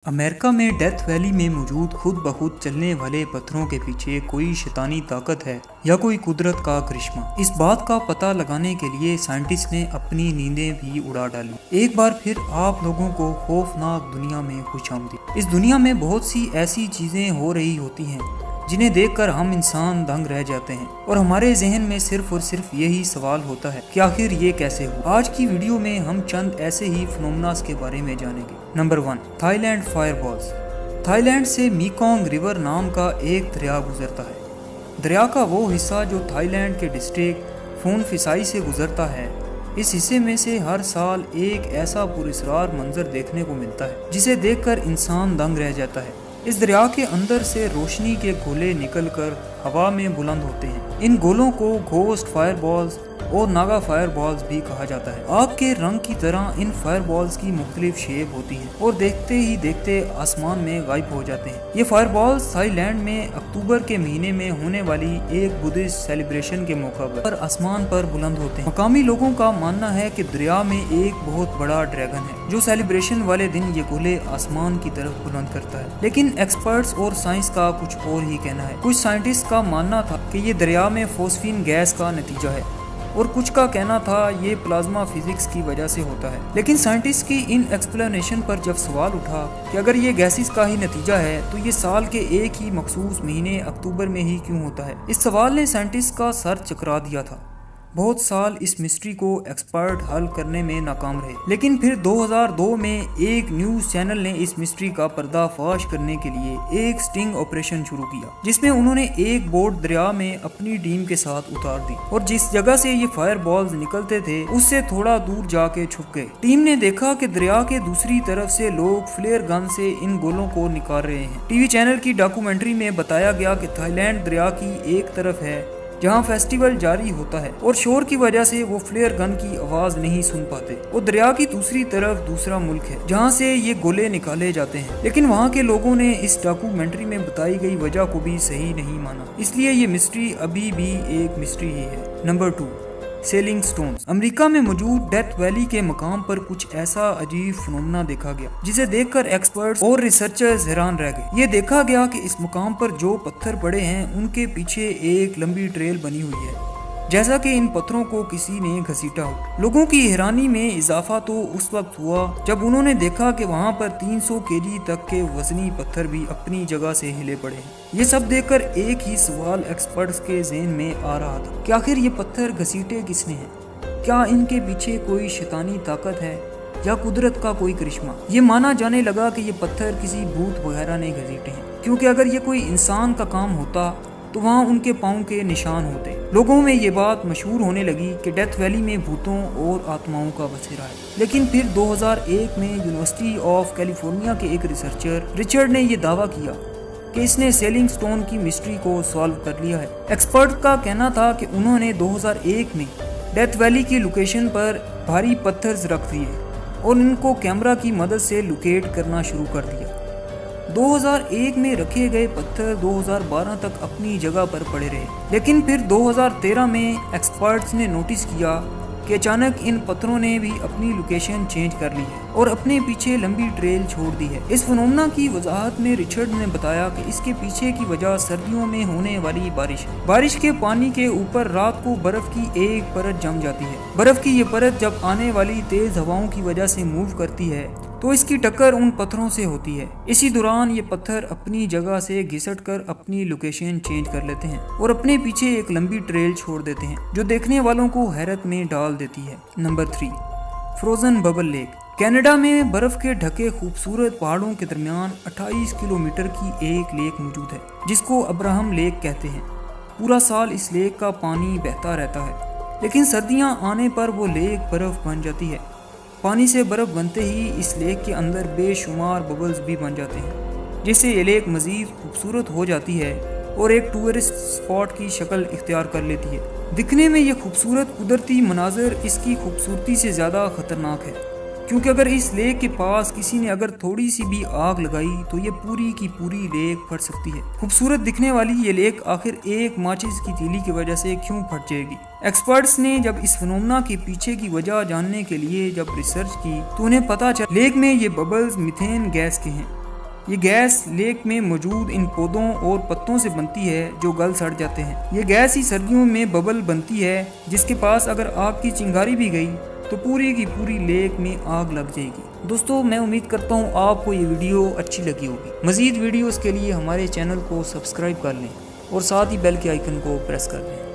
America में death valley में मौजूद खुद बखुद चलने वाले पत्थरों के पीछे कोई शैतानी ताकत है या कोई कुदरत का करिश्मा। इस बात का पता लगाने के लिए साइंटिस्ट ने अपनी नींदें भी उड़ा डाली। एक बार फिर आप लोगों को खौफनाक दुनिया में खुशामदीद। इस दुनिया में बहुत सी ऐसी चीजें हो रही होती हैं जिन्हें देखकर हम इंसान दंग रह जाते हैं और हमारे जहन में सिर्फ और सिर्फ यही सवाल होता है कि आखिर ये कैसे हुआ। आज की वीडियो में हम चंद ऐसे ही फिनोमेनास के बारे में जानेंगे। Number 1, Thailand fireballs. थाईलैंड से मेकोंग रिवर नाम का एक दरिया गुजरता है। दरिया का वो हिस्सा जो थाईलैंड के डिस्ट्रिक्ट फोन फिसाई से गुजरता है, इस हिस्से में से हर साल एक ऐसा पुरस्कार मंजर देखने को मिलता है जिसे देखकर इंसान दंग रह जाता है। इस दरिया के अंदर से रोशनी के गोले निकलकर हवा में बुलंद होते हैं। इन गोलों को घोस्ट फायरबॉल्स और नागा फायरबॉल्स भी कहा जाता है। आग के रंग की तरह इन फायरबॉल्स की मुख्तलिफ शेप होती है और देखते ही देखते आसमान में गायब हो जाते हैं। ये फायरबॉल्स थाईलैंड में अक्टूबर के महीने में होने वाली एक बुद्धिस्ट सेलिब्रेशन के मौका पर आसमान पर बुलंद होते हैं। मकामी लोगों का मानना है कि दरिया में एक बहुत बड़ा ड्रैगन है जो सेलिब्रेशन वाले दिन ये गोले आसमान की तरफ बुलंद करता है। लेकिन एक्सपर्ट्स और साइंस का कुछ और ही कहना है। कुछ साइंटिस्ट का मानना था कि ये दरिया में फॉस्फीन गैस का नतीजा है और कुछ का कहना था ये प्लाज्मा फिजिक्स की वजह से होता है। लेकिन साइंटिस्ट की इन एक्सप्लेनेशन पर जब सवाल उठा कि अगर ये गैसेस का ही नतीजा है तो ये साल के एक ही मखसूस महीने अक्टूबर में ही क्यों होता है, इस सवाल ने साइंटिस्ट का सर चकरा दिया था। बहुत साल इस मिस्ट्री को एक्सपर्ट हल करने में नाकाम रहे, लेकिन फिर 2002 में एक न्यूज चैनल ने इस मिस्ट्री का पर्दाफाश करने के लिए एक स्टिंग ऑपरेशन शुरू किया जिसमें उन्होंने एक बोट दरिया में अपनी टीम के साथ उतार दी और जिस जगह से ये फायर बॉल्स निकलते थे उससे थोड़ा दूर जाके छुप गए। टीम ने देखा कि दरिया के दूसरी तरफ से लोग फ्लेयर गन से इन गोलों को निकाल रहे हैं। टीवी चैनल की डॉक्यूमेंट्री में बताया गया कि थाईलैंड दरिया की एक तरफ है जहाँ फेस्टिवल जारी होता है और शोर की वजह से वो फ्लेयर गन की आवाज नहीं सुन पाते, और दरिया की दूसरी तरफ दूसरा मुल्क है जहाँ से ये गोले निकाले जाते हैं। लेकिन वहाँ के लोगों ने इस डॉक्यूमेंट्री में बताई गई वजह को भी सही नहीं माना, इसलिए ये मिस्ट्री अभी भी एक मिस्ट्री ही है। Number 2, selling stones. अमेरिका में मौजूद डेथ वैली के मकाम पर कुछ ऐसा अजीब फिनोमेना देखा गया जिसे देखकर एक्सपर्ट्स और रिसर्चर्स हैरान रह गए। ये देखा गया कि इस मुकाम पर जो पत्थर पड़े हैं उनके पीछे एक लंबी ट्रेल बनी हुई है, जैसा कि इन पत्थरों को किसी ने घसीटा हो। लोगों की हैरानी में इजाफा तो उस वक्त हुआ जब उन्होंने देखा कि वहां पर 300 केजी तक के वजनी पत्थर भी अपनी जगह से हिले पड़े हैं। ये सब देखकर एक ही सवाल एक्सपर्ट्स के ज़हन में आ रहा था कि आखिर ये पत्थर घसीटे किसने हैं? क्या इनके पीछे कोई शैतानी ताकत है या कुदरत का कोई करिश्मा? ये माना जाने लगा कि ये पत्थर किसी भूत वगैरह ने घसीटे हैं, क्योंकि अगर ये कोई इंसान का काम होता तो वहाँ उनके पाँव के निशान होते। लोगों में ये बात मशहूर होने लगी कि डेथ वैली में भूतों और आत्माओं का बसेरा है। लेकिन फिर 2001 में यूनिवर्सिटी ऑफ कैलिफोर्निया के एक रिसर्चर रिचर्ड ने ये दावा किया कि इसने सेलिंग स्टोन की मिस्ट्री को सॉल्व कर लिया है। एक्सपर्ट का कहना था कि उन्होंने 2001 में डेथ वैली की लोकेशन पर भारी पत्थर रख दिए और इनको कैमरा की मदद से लोकेट करना शुरू कर दिया। 2001 में रखे गए पत्थर 2012 तक अपनी जगह पर पड़े रहे, लेकिन फिर 2013 में एक्सपर्ट्स ने नोटिस किया कि अचानक इन पत्थरों ने भी अपनी लोकेशन चेंज कर ली है और अपने पीछे लंबी ट्रेल छोड़ दी है। इस फिनोमेना की वजाहत में रिचर्ड ने बताया कि इसके पीछे की वजह सर्दियों में होने वाली बारिश है। बारिश के पानी के ऊपर रात को बर्फ की एक परत जम जाती है। बर्फ की ये परत जब आने वाली तेज हवाओं की वजह से मूव करती है तो इसकी टक्कर उन पत्थरों से होती है। इसी दौरान ये पत्थर अपनी जगह से घिसट कर अपनी लोकेशन चेंज कर लेते हैं और अपने पीछे एक लंबी ट्रेल छोड़ देते हैं जो देखने वालों को हैरत में डाल देती है। Number 3, frozen bubble lake. Canada में बर्फ के ढके खूबसूरत पहाड़ों के दरमियान 28 किलोमीटर की एक लेक मौजूद है जिसको अब्राहम लेक कहते हैं। पूरा साल इस लेक का पानी बहता रहता है, लेकिन सर्दियां आने पर वो लेक बर्फ बन जाती है। पानी से बर्फ बनते ही इस लेक के अंदर बेशुमार बबल्स भी बन जाते हैं, जिससे ये लेक मज़ीद खूबसूरत हो जाती है और एक टूरिस्ट स्पॉट की शक्ल इख्तियार कर लेती है। दिखने में ये खूबसूरत कुदरती मनाजर इसकी खूबसूरती से ज़्यादा ख़तरनाक है, क्योंकि अगर इस लेक के पास किसी ने अगर थोड़ी सी भी आग लगाई तो ये पूरी की पूरी लेक फट सकती है। खूबसूरत दिखने वाली ये लेक आखिर एक माचिस की तीली की वजह से क्यों फट जाएगी? एक्सपर्ट्स ने जब इस फिनोमेना के पीछे की वजह जानने के लिए जब रिसर्च की तो उन्हें पता चला लेक में ये बबल्स मीथेन गैस के हैं یہ گیس لیک میں موجود ان پودوں اور پتوں سے بنتی ہے جو گل سڑ جاتے ہیں۔ یہ گیس ہی سردیوں میں ببل بنتی ہے جس کے پاس اگر آگ کی چنگاری بھی گئی تو پوری کی پوری لیک میں آگ لگ جائے گی۔ دوستو میں امید کرتا ہوں آپ کو یہ ویڈیو اچھی لگی ہوگی۔ مزید ویڈیوز کے لیے ہمارے چینل کو سبسکرائب کر لیں اور ساتھ ہی بیل کے آئیکن کو پریس کر لیں۔